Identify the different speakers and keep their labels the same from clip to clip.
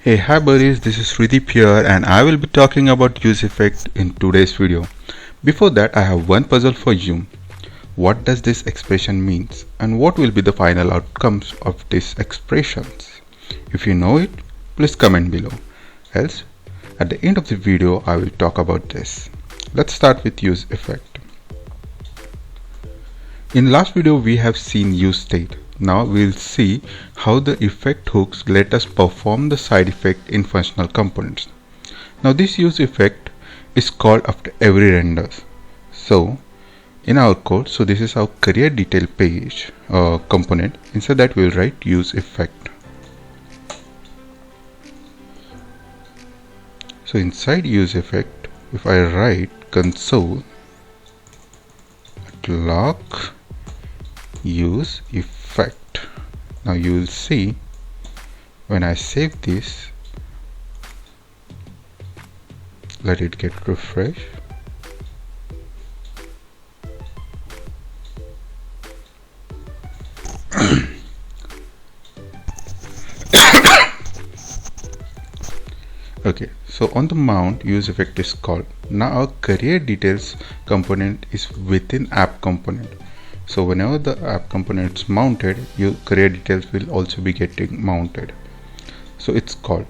Speaker 1: Hey, hi buddies, this is Sridip here and I will be talking about UseEffect in today's video. Before that, I have one puzzle for you. What does this expression means and what will be the final outcomes of these expressions? If you know it, please comment below. Else, at the end of the video, I will talk about this. Let's start with UseEffect. In last video, we have seen useState. Now we'll see how the effect hooks let us perform the side effect in functional components. Now this use effect is called after every render. So in our code, so this is our career detail page component. Inside that we'll write use effect. So inside use effect, if I write console log use effect, now you will see when I save this, let it get refreshed. Okay, so on the mount use effect is called. Now our career details component is within app component. So whenever the app component is mounted, your career details will also be getting mounted. So it's called.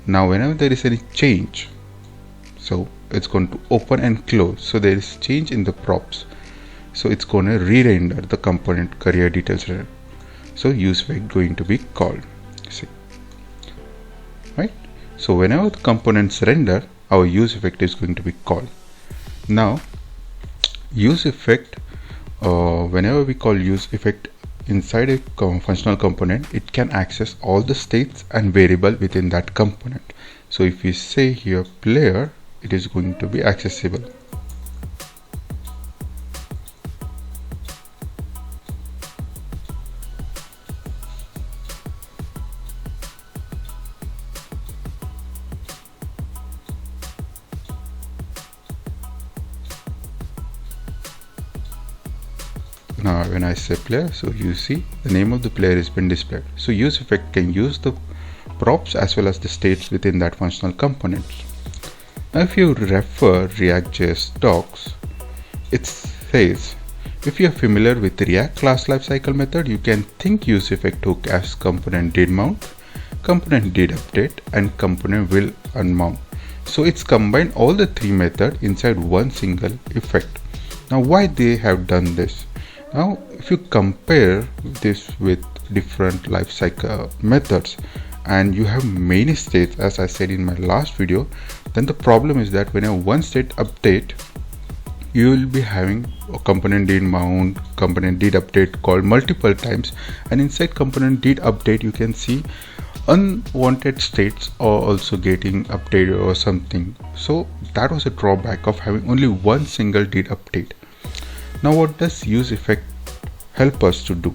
Speaker 1: Now whenever there is any change, so it's going to open and close. So there is change in the props. So it's going to re-render the component career details. So use effect going to be called. See, right? So whenever the components render, our use effect is going to be called. Now use effect, whenever we call use effect inside a functional component, it can access all the states and variable within that component. So if we say here player, it is going to be accessible. Now when I say player, so you see the name of the player has been displayed. So use effect can use the props as well as the states within that functional component. Now if you refer React.js docs, it says if you are familiar with the React class lifecycle method, you can think use effect hook as component did mount, component did update, and component will unmount. So it's combined all the three methods inside one single effect. Now why they have done this? Now if you compare this with different lifecycle methods and you have many states, as I said in my last video, then the problem is that whenever one state update, you will be having a component did mount, component did update called multiple times, and inside component did update you can see unwanted states are also getting updated or something. So that was a drawback of having only one single did update. Now what does use effect help us to do?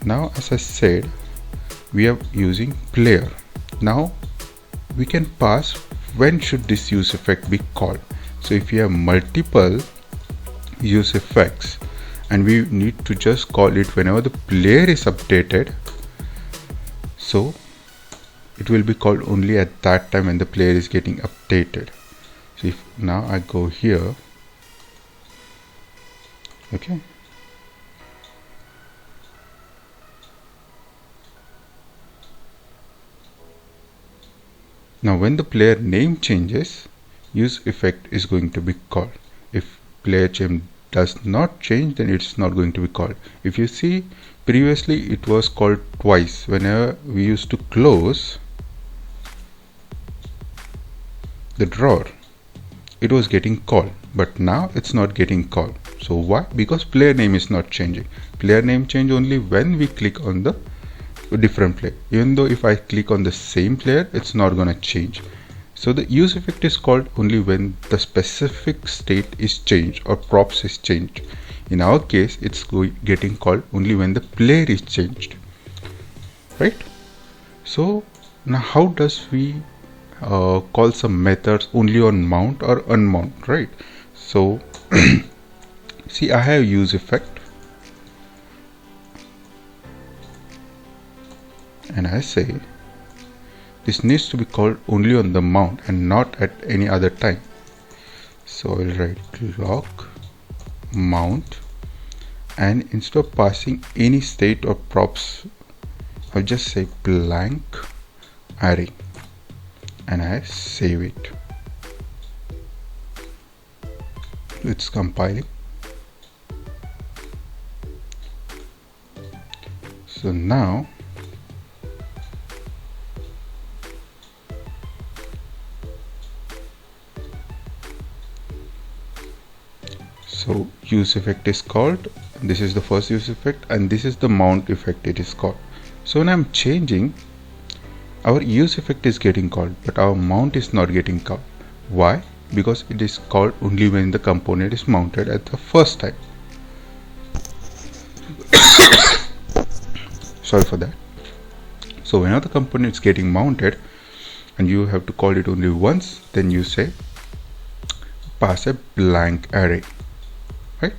Speaker 1: Now as I said, we are using player. Now we can pass when should this use effect be called. So if you have multiple use effects and we need to just call it whenever the player is updated, so it will be called only at that time when the player is getting updated. So if now I go here, okay, now when the player name changes, use effect is going to be called. If player name does not change, then it's not going to be called. If you see, previously it was called twice. Whenever we used to close the drawer, it was getting called, but now it's not getting called. So why? Because player name is not changing. Player name change only when we click on the different player. Even though if I click on the same player, it's not gonna change. So the use effect is called only when the specific state is changed or props is changed. In our case, it's getting called only when the player is changed, right? So now how does we call some methods only on mount or unmount, right? So see, I have use effect and I say this needs to be called only on the mount and not at any other time. So I'll write lock mount, and instead of passing any state or props, I'll just say blank array and I save it. It's compiling. So now use effect is called. This is the first use effect, and this is the mount effect it is called. So when I'm changing, our use effect is getting called, but our mount is not getting called. Why? Because it is called only when the component is mounted at the first time. Sorry for that. So whenever the component is getting mounted and you have to call it only once, then you say pass a blank array, right?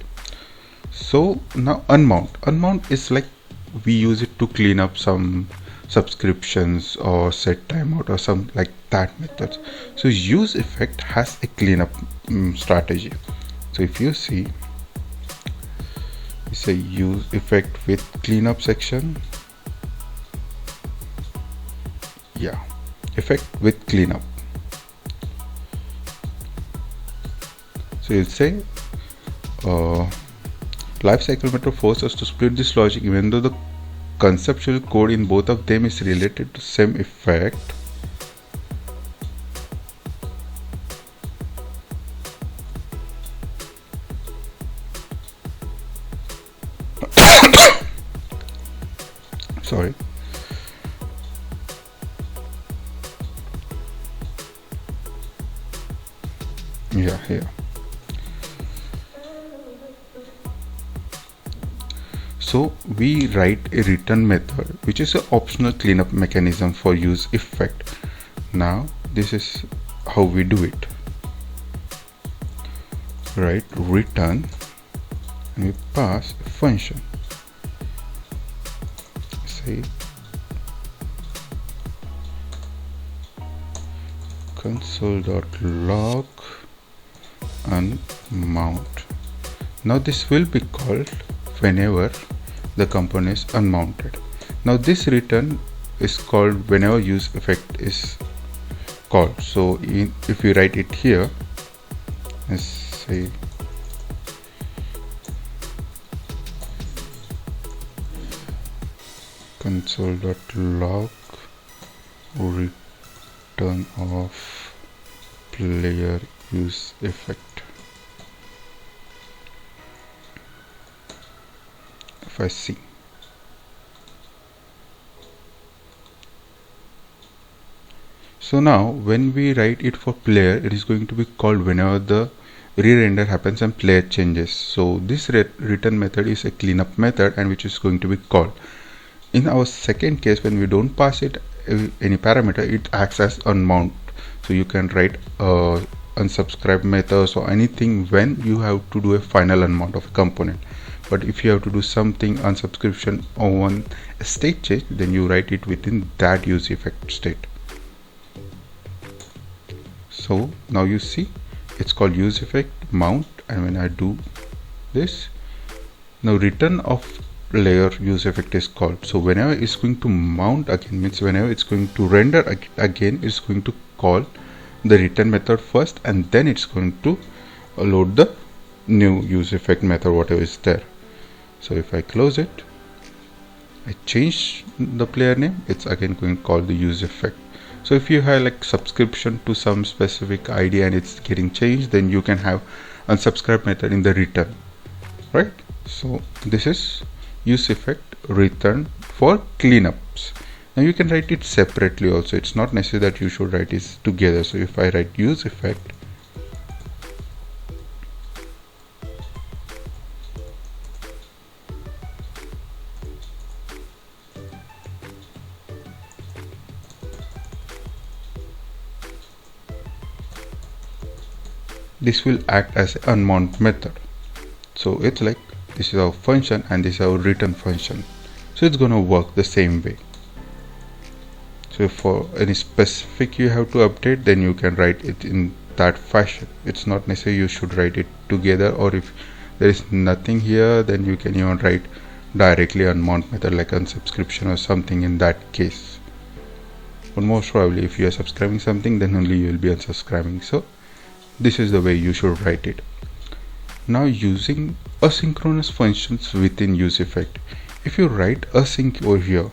Speaker 1: So now unmount is like we use it to clean up some subscriptions or set timeout or some like that methods. So use effect has a cleanup strategy. So if you see, it's a use effect with cleanup section. Yeah, effect with cleanup. So you'll say lifecycle method forces us to split this logic even though the conceptual code in both of them is related to same effect. Sorry. Yeah, here. So we write a return method which is an optional cleanup mechanism for use effect. Now this is how we do it. Write return and we pass a function. Say console.log unmount. Now this will be called whenever the component is unmounted. Now this return is called whenever use effect is called. So if we write it here, let's say console.log return of player use effect. If I see, so now when we write it for player, it is going to be called whenever the re-render happens and player changes. So this return method is a cleanup method and which is going to be called. In our second case, when we don't pass it any parameter, it acts as unmount. So you can write unsubscribe methods or anything when you have to do a final unmount of a component. But if you have to do something unsubscription or on a state change, then you write it within that use effect state. So now you see it's called use effect mount, and when I do this, now return of layer use effect is called. So whenever it's going to mount again, means whenever it's going to render again, it's going to call the return method first, and then it's going to load the new use effect method whatever is there. So if I close it, I change the player name, it's again going to call the use effect. So if you have like subscription to some specific ID and it's getting changed, then you can have unsubscribe method in the return, right? So this is use effect return for cleanups. Now you can write it separately also. It's not necessary that you should write it together. So if I write use effect, this will act as an unmount method. So it's like this is our function and this is our return function. So it's going to work the same way. So if for any specific you have to update, then you can write it in that fashion. It's not necessary you should write it together, or if there is nothing here, then you can even write directly Unmount method like unsubscription or something in that case. But most probably if you are subscribing something, then only you will be unsubscribing. So this is the way you should write it. Now using asynchronous functions within UseEffect. If you write async over here,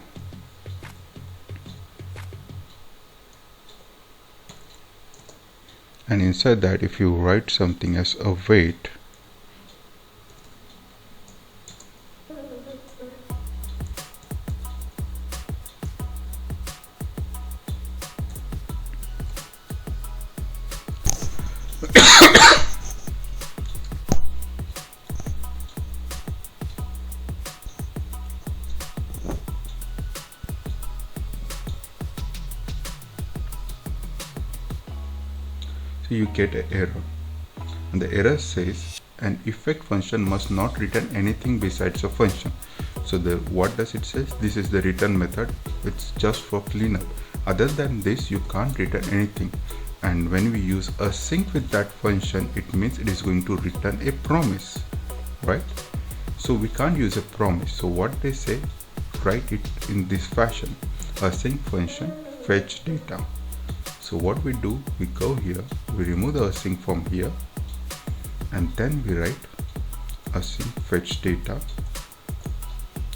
Speaker 1: and inside that if you write something as await, so you get an error, and the error says an effect function must not return anything besides a function. So what does it say? This is the return method. It's just for cleanup. Other than this, you can't return anything. And when we use async with that function, it means it is going to return a promise, right? So we can't use a promise. So what they say, write it in this fashion: async function fetch data. So what we do, we go here, we remove the async from here, and then we write async fetch data,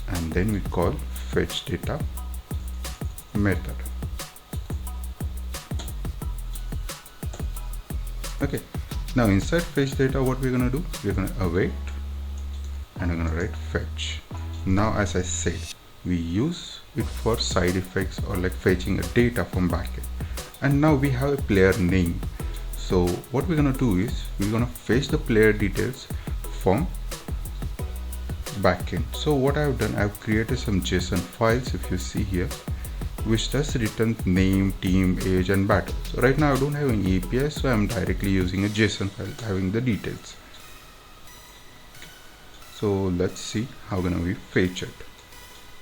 Speaker 1: and then we call fetch data method. Okay, now inside fetch data, what we're gonna do, we're gonna await, and we're gonna write fetch. Now as I said, we use it for side effects or like fetching a data from backend. And now we have a player name. So what we're gonna do is we're gonna fetch the player details from backend. So what I've done, I've created some JSON files, if you see here, which does return name, team, age, and battle. So right now I don't have any API, so I'm directly using a JSON file having the details. So let's see how gonna we fetch it.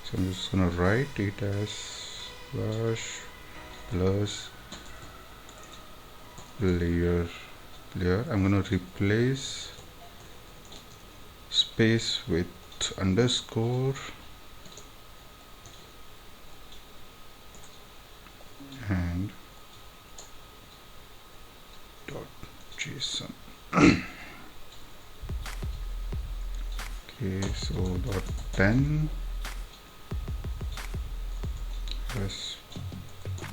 Speaker 1: So I'm just gonna write it as slash plus player. I'm gonna replace space with underscore and dot JSON. Okay, so dot 10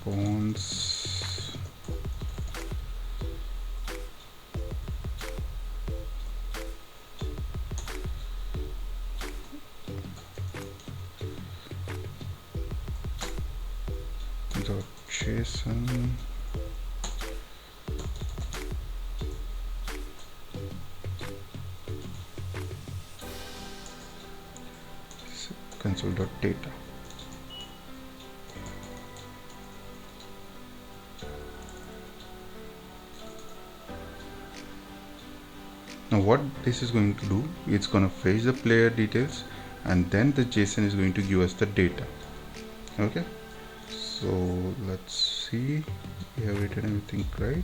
Speaker 1: response dot JSON console.data. Now what this is going to do, it's going to fetch the player details, and then the JSON is going to give us the data. Okay, so let's see, we have written everything right.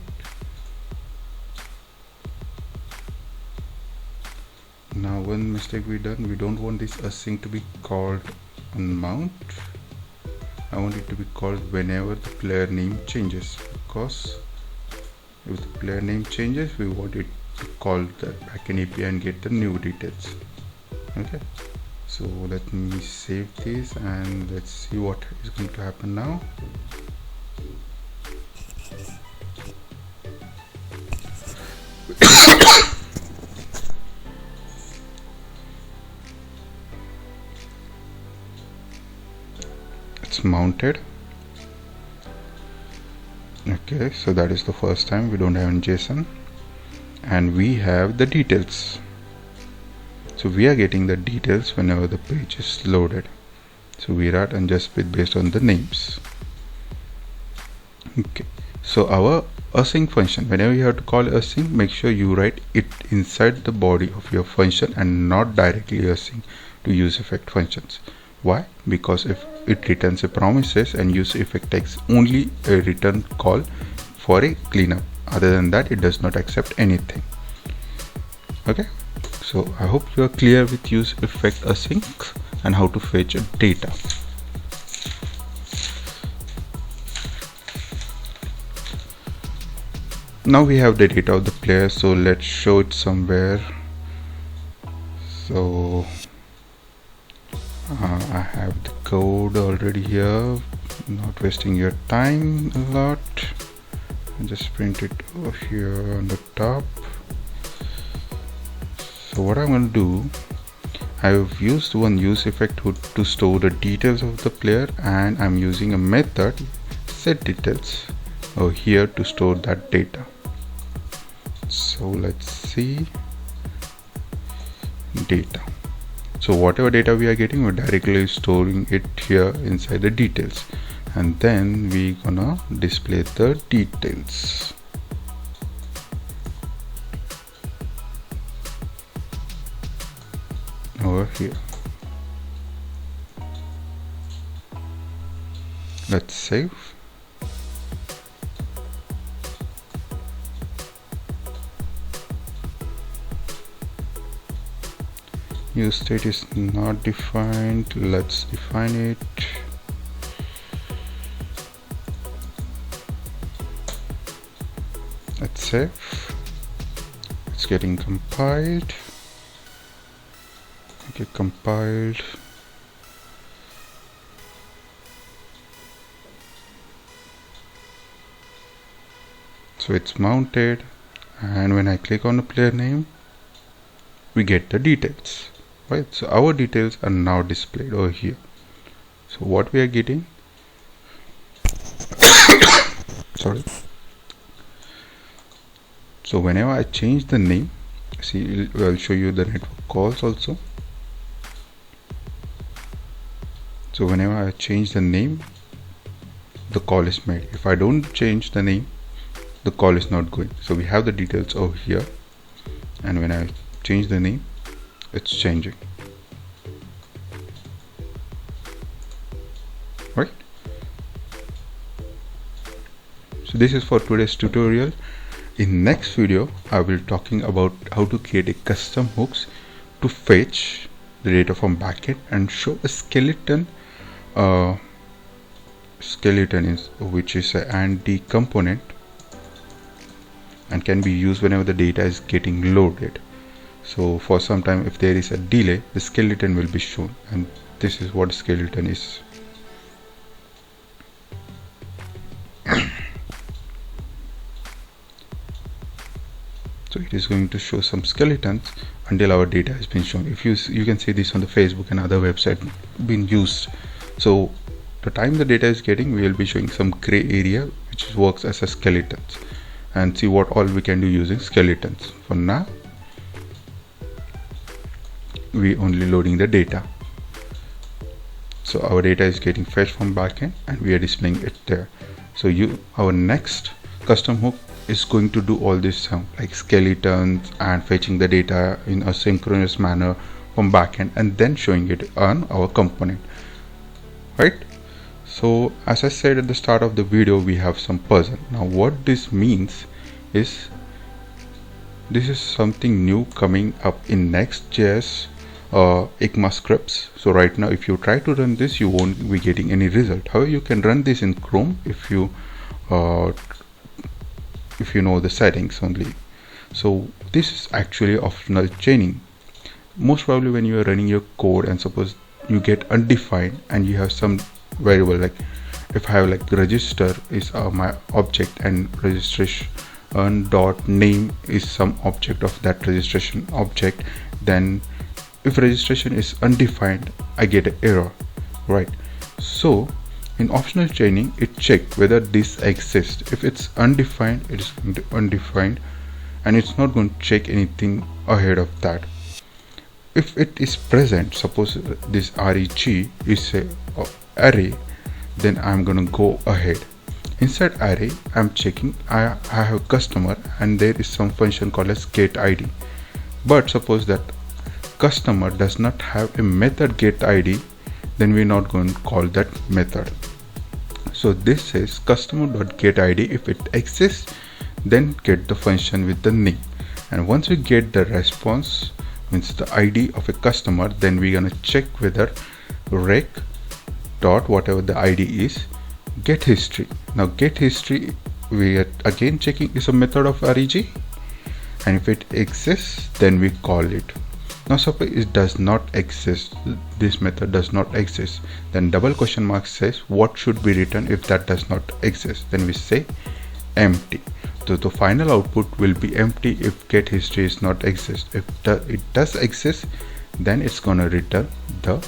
Speaker 1: Now one mistake we done, we don't want this async to be called Unmount. I want it to be called whenever the player name changes, because if the player name changes, we want it to call the backend API and get the new details. Okay, so let me save this and let's see what is going to happen now. It's mounted. Okay, so that is the first time we don't have in JSON, and we have the details. So we are getting the details whenever the page is loaded. So we write and just based on the names. Okay, so our async function, whenever you have to call async, make sure you write it inside the body of your function and not directly async to UseEffect functions. Why? Because if it returns a promises, and UseEffect takes only a return call for a cleanup. Other than that, it does not accept anything. Okay, so I hope you are clear with UseEffect async and how to fetch data. Now we have the data of the player, so let's show it somewhere. So I have the code already here, not wasting your time a lot. I just print it over here on the top. So what I'm going to do, I've used one UseEffect to store the details of the player, and I'm using a method setDetails over here to store that data. So let's see data. So whatever data we are getting, we're directly storing it here inside the details, and then we gonna display the details. Over here. Let's save. Use state is not defined. Let's define it. Let's save. It's getting compiled. Okay, compiled. So it's mounted, and when I click on the player name, we get the details. Right, so our details are now displayed over here. So what we are getting, sorry. So whenever I change the name, see, I'll show you the network calls also. So whenever I change the name, the call is made. If I don't change the name, the call is not going. So we have the details over here, and when I change the name, it's changing. Right, so this is for today's tutorial. In next video I will talking about how to create a custom hooks to fetch the data from backend and show a skeleton which is a AND component and can be used whenever the data is getting loaded. So for some time, if there is a delay, the skeleton will be shown, and this is what skeleton is. So it is going to show some skeletons until our data has been shown. If you can see this on the Facebook and other website being used. So the time the data is getting, we will be showing some gray area which works as a skeletons, and see what all we can do using skeletons. For now, we only loading the data. So our data is getting fetched from backend and we are displaying it there. So our next custom hook is going to do all this like skeletons and fetching the data in a synchronous manner from backend and then showing it on our component, right? So as I said at the start of the video, we have some puzzle. Now what this means is, this is something new coming up in Next.js ECMA scripts. So right now if you try to run this, you won't be getting any result. However, you can run this in Chrome if you know the settings only. So this is actually optional chaining. Most probably when you are running your code and suppose you get undefined and you have some variable, like if I have like register is my object and registration dot name is some object of that registration object, then if registration is undefined, I get an error, right? So in optional chaining, it checks whether this exists. If it's undefined, it is going to undefined, and it's not going to check anything ahead of that. If it is present, suppose this reg is a array, then I'm gonna go ahead. Inside array, I'm checking I have a customer and there is some function called as getID. But suppose that customer does not have a method getID, then we're not going to call that method. So this says customer.getID. If it exists, then get the function with the name, and once we get the response, means the ID of a customer, then we're gonna check whether rec dot whatever the ID is get history. Now get history, we are again checking is a method of reg, and if it exists, then we call it. Now suppose it does not exist, this method does not exist, then double question mark says what should be written if that does not exist, then we say empty. So the final output will be empty if get history is not exist. If it does exist, then it's gonna return the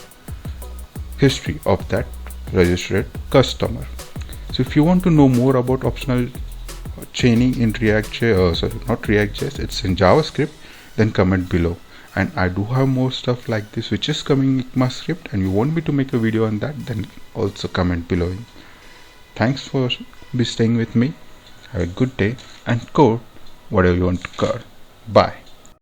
Speaker 1: history of that registered customer. So if you want to know more about optional chaining in React.js, it's in JavaScript, then comment below. And I do have more stuff like this which is coming in ECMAScript, and you want me to make a video on that, then also comment below. Thanks for staying with me. Have a good day and code whatever you want to code. Bye.